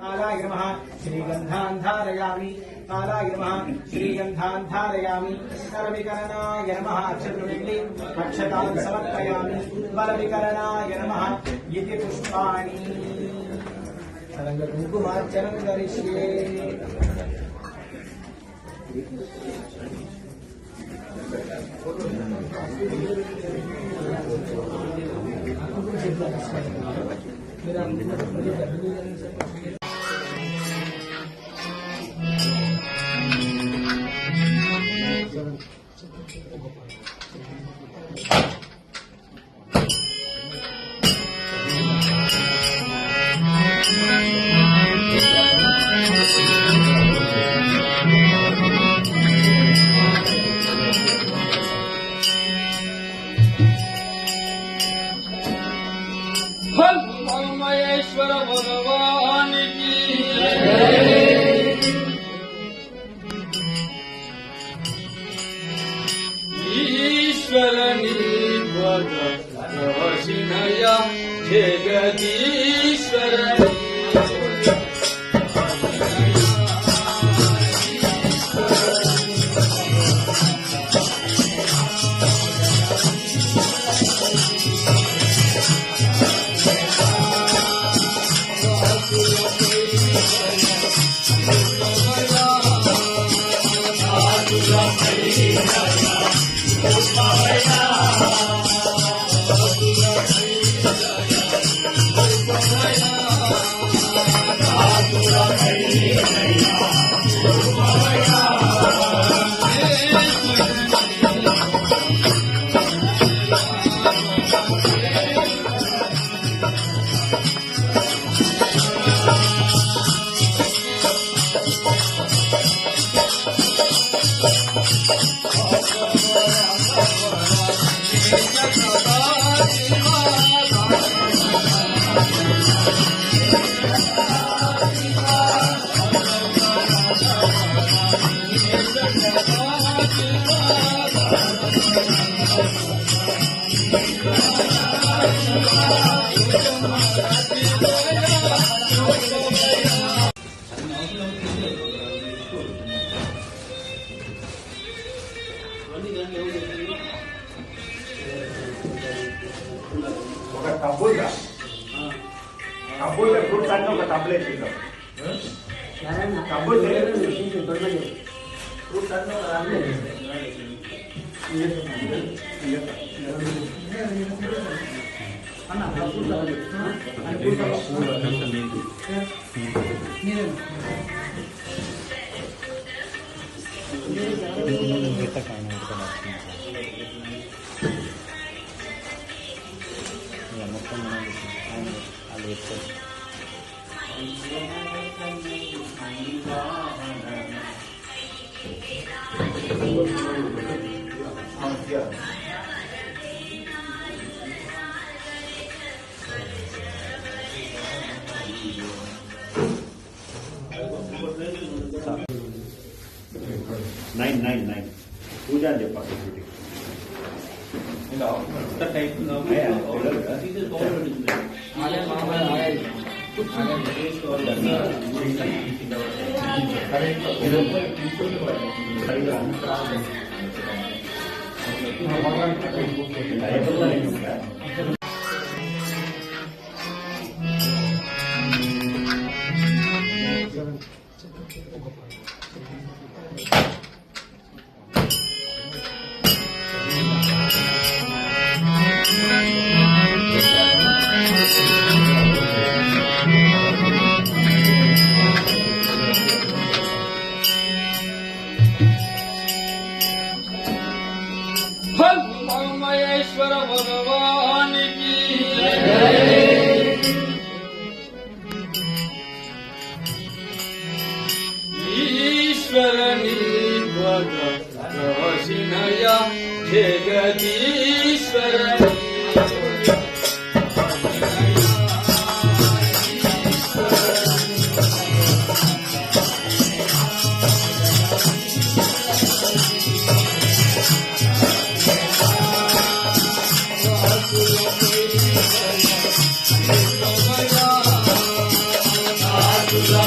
कालाय नमः श्रीगन्धान् धारयामि कालाय नमः श्रीगन्धान् धारयामि करविकरणाय नमः चतुर्विधि अक्षतान् समर्पयामि बलविकरणाय नमः इति पुष्पाणि कुङ्कुमार्चनं करिष्ये महेश्वर भगवान की ईश्वर निर्वशिनया जगदीश्वर టబ్బుల్గా ఫ్రూట్స్ అన్నీ ఒక టబ్బులు వేసిందాం టబ్బులు ఫ్రూట్స్ అన్నీ నైన్ పూజ అని చెప్పాలి महेश्वर भगवान की ईश्वर निर्वशिनया जगदीश्वर Hallelujah.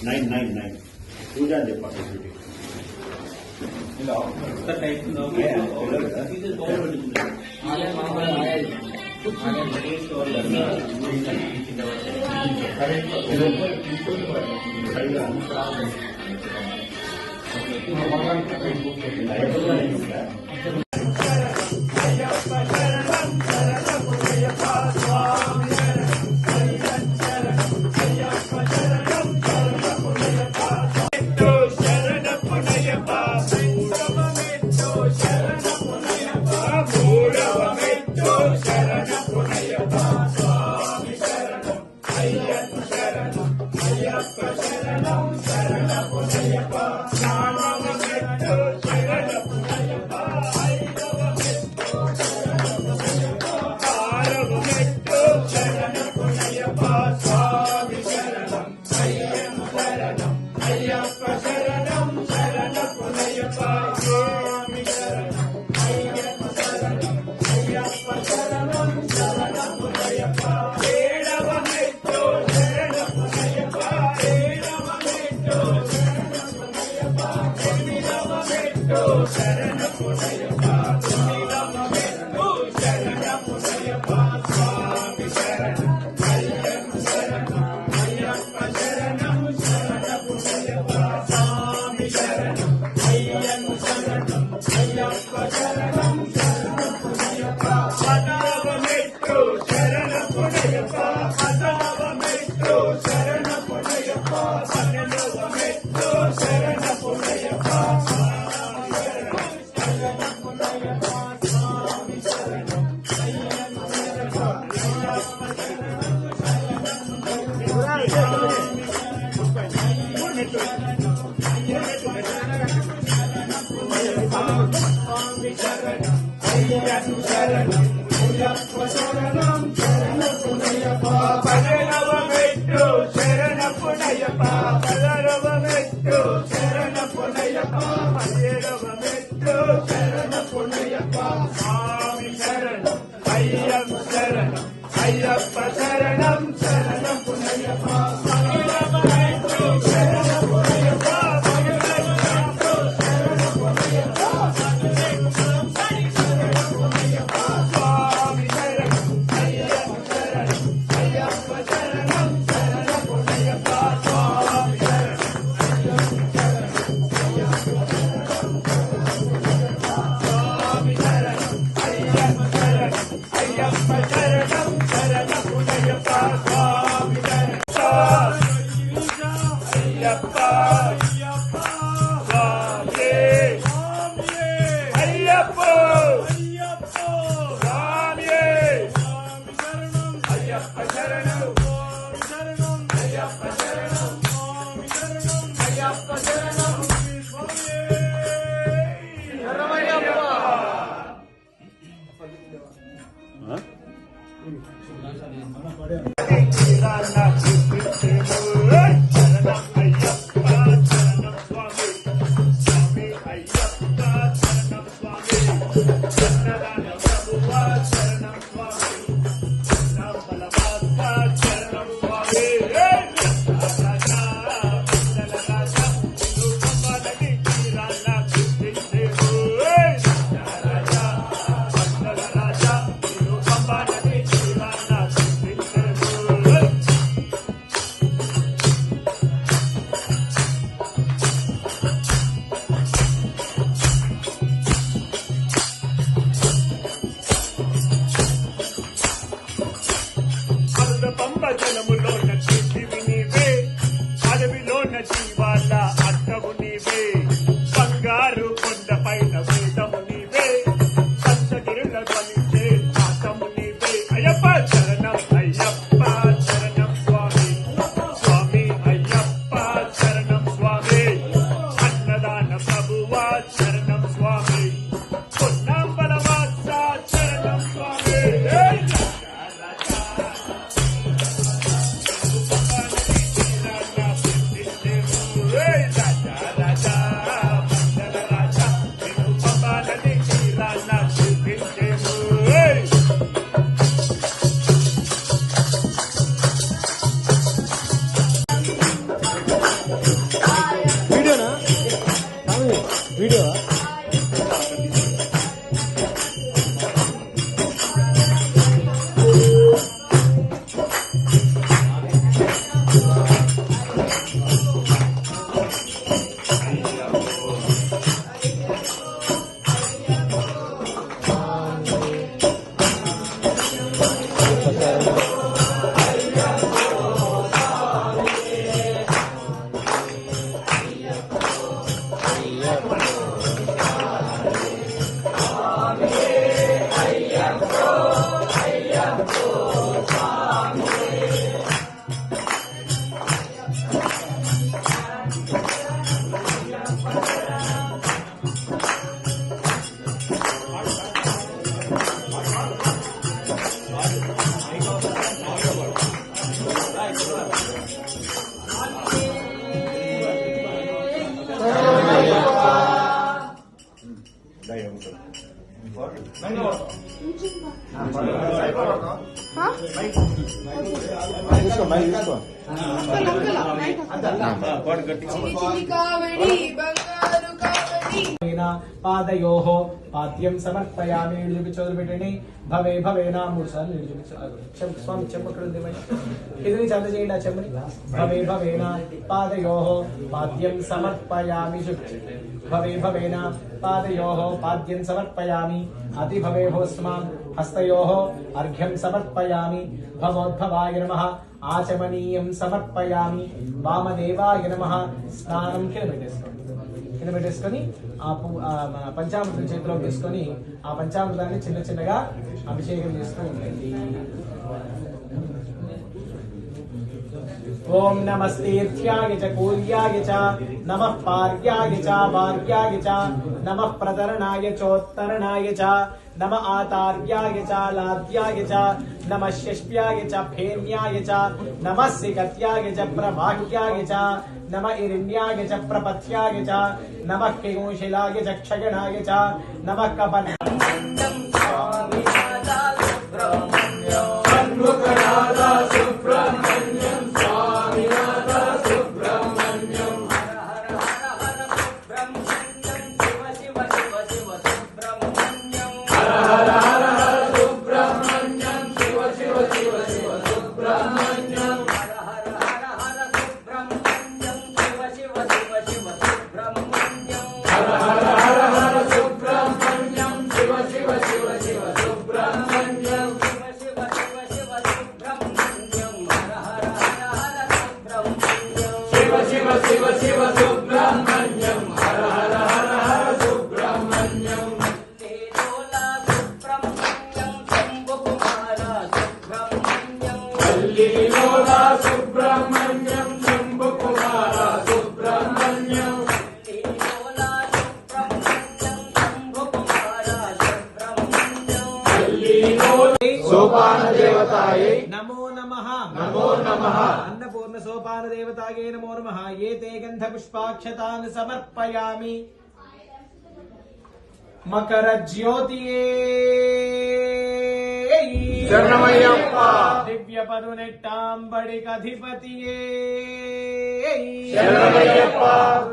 నైన్ పూజ అని చెప్పాలి అయ్యప్ప శరణం శరణం పునయ్యప్ప పాదయోః పాద్యం సమర్పయామి. నీళ్ళు చూపించోదు పెట్టండి. భవే భవేనా 3 సార్లు నీళ్ళు చూపించాలి. స్వామి చెంబు అక్కడ ఉంది. ఇది నుంచి అంత చేయండి. ఆ చెంబుని భవే భవేనా పాదయోః పాద్యం సమర్పయామి. భవే భవేనా పాదయోః పాద్యం సమర్పయామి. అతి భవే భోస్మాన్ హస్తయోః అర్ఘ్యం సమర్పయామి. భవోద్భవాయ నమః ఆచమనీయం సమర్పయామి. వామదేవాయ నమః స్నానం కింద పెట్టేసుకొని ఆ పంచామృతం చేతిలో తీసుకొని ఆ పంచామృతాన్ని చిన్న చిన్నగా అభిషేకం చేస్తూ ఉండండి. ఓం నమస్తీర్థ్యాయ చ కూర్యాయ చ నమః పార్యాయ చ భార్యాయ చ నమః ప్రతరణాయ చోత్తరణాయ చ నమ ఆతార్యాయ చ లాద్యాయ చ నమః షష్ట్యాయ చ ఫేన్యాయ చ నమః సికత్యాయ చ ప్రవాహ్యాయ చ నమ ఇరణ్యాయ చ ప్రపథ్యాయ చ నమః కేశిలాయ చ క్షయణాయ చ నమః కపర్ణం స్వామినాథ సుబ్రహ్మణ్యం స్వామినాథ సుబ్రహ్మణ్యం హర హర హర సుబ్రహ్మణ్యం శివ శివ శివ శివ సుబ్రహ్మణ్యం హర హర హర హర సుబ్రహ్మణ్యం శివ శివ శివ శివ సుబ్రహ్మణ్యం హర హర హర హర సుబ్రహ్మణ్యం శివ శివ శివ శివ సుబ్రహ్మణ్యం శివ శివ శివ శివ సుబ్రహ్మణ్యం హర హర హర హర సుబ్రహ్మణ్యం శివ శివ శివ శివ సుబ్రహ్మణ్యం హర హర హర హర సుబ్రహ్మణ్యం లీలోలా సుబ్రహ్మణ్యం శంభు కుమార సుబ్రహ్మణ్యం సోపాన దేవతాయై నమో నమః. నమో నమః. అన్నపూర్ణ సోపాన దేవతాయై నమో నమః. ఏతే గంధ పుష్పాక్షతాన్ సమర్పయామి. మకర జ్యోతియే శరణమయ్యప్ప. దివ్య పరునెట్టాంబడికధిపతియే శరణమయ్యప్ప.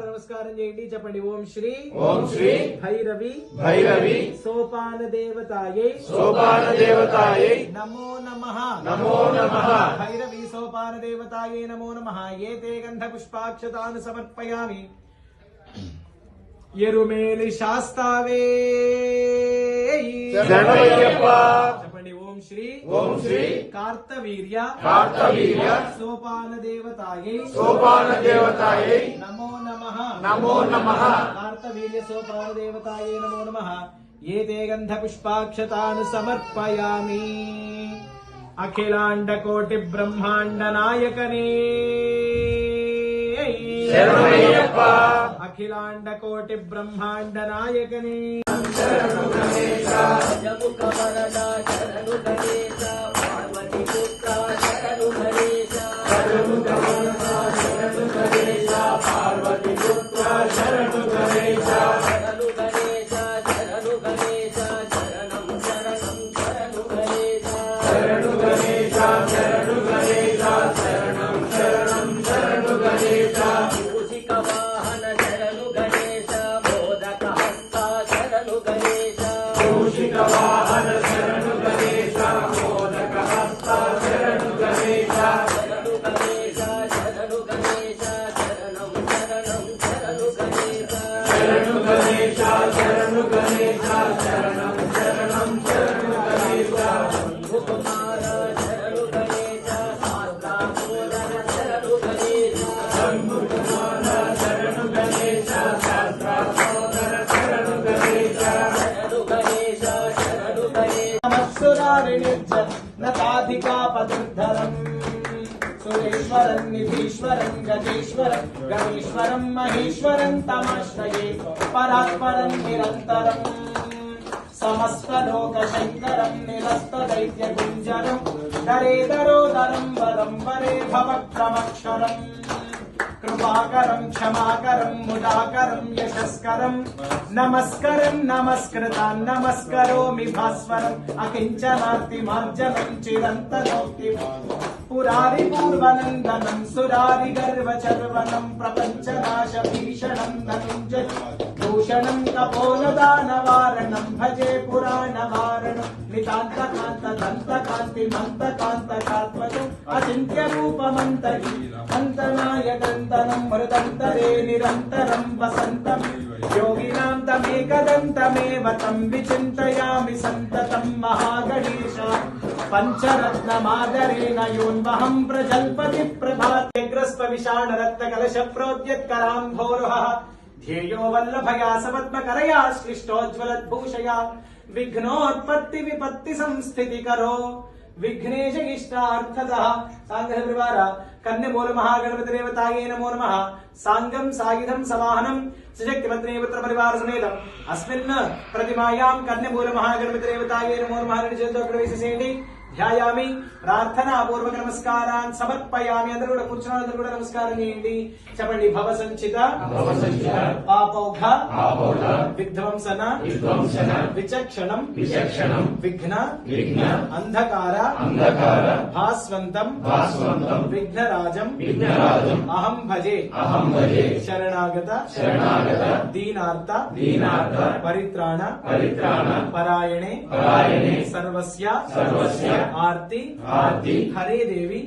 నమస్కారం చేయండి. చెప్పండి. ఓం శ్రీ ఓం శ్రీ భైరవి భైరవి సోపాన దేవతాయై సోపాన దేవతాయై నమో నమః. నమో నమః. భైరవి సోపాన దేవతాయై నమో నమః. ఏతే గంధ పుష్పాక్షతాన్ సమర్పయామి. ఎరుమేలి శాస్తావే శరణమయ్యప్ప. చెప్పండి. ఓం శ్రీ ఓం శ్రీ కార్తవీర్య కార్తవీర్య సోపాన దేవతాయై సోపాన దేవతాయై నమో నమః. నమో నమః. కార్తవీర్య సోపాన దేవతాయై నమో నమః. ఏతే గంధ పుష్పాక్షతాన్ సమర్పయామి. అఖిలాండ కోటి బ్రహ్మాండ నాయకనే శరణమయ్యప్ప. అఖిలాండ కోటి బ్రహ్మాండ నాయకనే శరణు గణేశ. జముఖ వరద శరణు గణేశ. పార్వతి పుత్ర శరణు గణేశ. జముఖ వరద శరణు గణేశ. పార్వతి పుత్ర శరణు గణేశ. శరణు గణేశ శరణు గణేశ. శరణం శరణం శరణు గణేశ. శరణు గణేశ శరణు గణేశ. శరణం శరణం శరణు గణేశ. వాహన శరణు గణేశ. మోదక హస్త శరణు గణేశ. మూషిక వాహన శరణు గణేశ. మోదక హస్త శరణు గణేశ. శరణు గణేశ శరణు గణేశ. శరణం శరణం శరణు గణేశ. శరణు గణేశ శరణు గణేశ. శరణం శరణం శరణు గణేశ. శంభు కుమార శరణు గణేశ. శాస్త్రామోదర శరణు గణేశ. శంభు కుమార శరణు గణేశ. శాస్త్రామోదర శరణు గణేశ. శరణు గణేశ శరణు గణేశ. నమస్సురారిణిర్జనతాధికాపదుర్ధరం సురేశ్వరం నిధీశ్వరం గజేశ్వరం గణేశ్వరం మహేశ్వరం తమాశ్రయే పరాత్పరం నిరంతరం సమస్తలోకశంకరం నిరస్తదైత్యగుంజరం దరేదరోదరం వరం వరే భవక్రమక్షరం కృపాకరం క్షమాకరం ముదాకరం యశస్కరం నమస్కరం నమస్కృతాన్ నమస్కరోమి భాస్వరం అకించనార్తిమార్జనం చిరంతనోక్తి పురారి పూర్వనందనం సురారి గర్వచర్వణం ప్రపంచనాశ భీషణం ధనుంజయ భూషణం కపోలదానవారణం భజే పురాణవారణం నితాంతకాంత దంతకాంతి మంతకాంతకాత్మజం అచింత్య రూపమంతరి అంతనాయకంతనం మృదంతరే నిరంతరం వసంతం యోగినాం తమేకదంతమేవ తం విచింతయామి సంతతం మహాగణేశ పంచరత్నమాదరేణ యోన్వహం ప్రజల్పతి ప్రభాతే గ్రస్త విషాణ రక్త కలశ ప్రోద్యత్కరాంభోరుహ ధ్యేయో వల్లభయా సపద్మకరయా శ్లిష్టోజ్వలద్భూషయా విఘ్నోత్పత్తి విపత్తి సంస్థితి కరో విఘ్నేశ ఇష్టార్థతః సాంగ పరివార కన్యమూల మహాగణపతి దేవతాయే నమో నమః సాంగం సాయుధం సమాహనం సుశక్తి పత్ని పుత్ర పరివార సమేతం అస్మిన్ ప్రతిమాయాం కన్యమూల మహాగణపతి దేవతాయే నమో నమః అని చేతులతో ప్రవేశించండి ధ్యాయామి ప్రార్థనా పూర్వక నమస్కారాన్ సమర్పయామి అందరూ కూడా కూర్చున్న అందరూ కూడా నమస్కారం చేయండి చెప్పండి భవ సంచిత పాపౌఘ విధ్వంసన విచక్షణం విఘ్న అంధకార భాస్వంతం విఘ్నరాజం అహం భజే శరణాగత దీనార్త పరిత్రాణ పరాయణే సర్వస్య ఆర్తి హరే దేవి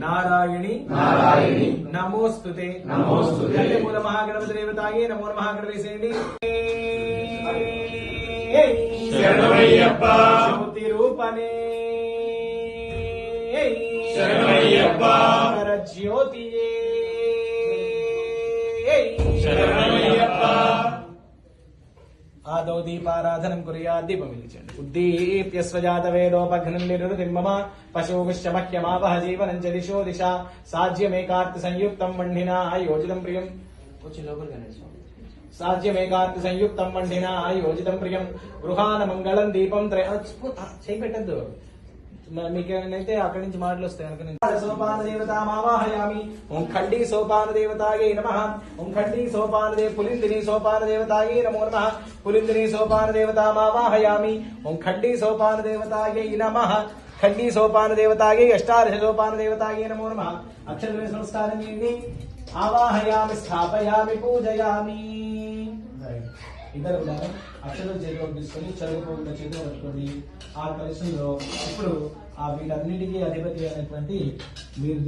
నారాయణి నమోస్తుతే మూల మహాగణపతి దేవతాయే నమో మహాగణపతి జ్యోతి రూపనే జ్యోతియే ఆదౌ దీపారాధనం కుర్యాద్ దీపం వెలిగించండి ఉద్దీప్య స్వజాత వేదోపఘ్నం నిరుతిం మమ పశువిశ్చమహ్యమావహ జీవనం చ దిశో దిశ సాధ్యమేకార్తి సంయుక్తం వన్నినా యోజితం ప్రియం సాధ్యమేకార్తి సంయుక్తం వన్నినా యోజితం ప్రియం గృహాన మంగళం దీపం చేపెట్టద్దు మీకేమైతే అక్కడి నుంచి మాటలు వస్తాయి అనుకుని సోపాన దేవతామావాహయామి ఓం ఖండీ సోపాన దేవతాయే నమః ఓం ఖండీ సోపాన పులిందిని సోపాన దేవతాయే నమో నమః పులిందిని సోపాన దేవతామావాహయామి ఓం ఖండీ సోపాన దేవతాయే నమః ఖండీ సోపాన దేవతాయే అష్టాదశ సోపాన దేవతాయే నమో నమః అక్షర సంస్కారం చేయండి ఆవాహయామి స్థాపయామి పూజయామి ఇద్దరు కూడా అక్షరం చేతిలో తీసుకొని చదువుకోకుండా చేతిలో పట్టుకొని ఆ పరిశ్రమలో ఇప్పుడు ఆ వీటన్నిటికీ అధిపతి అయినటువంటి మీరు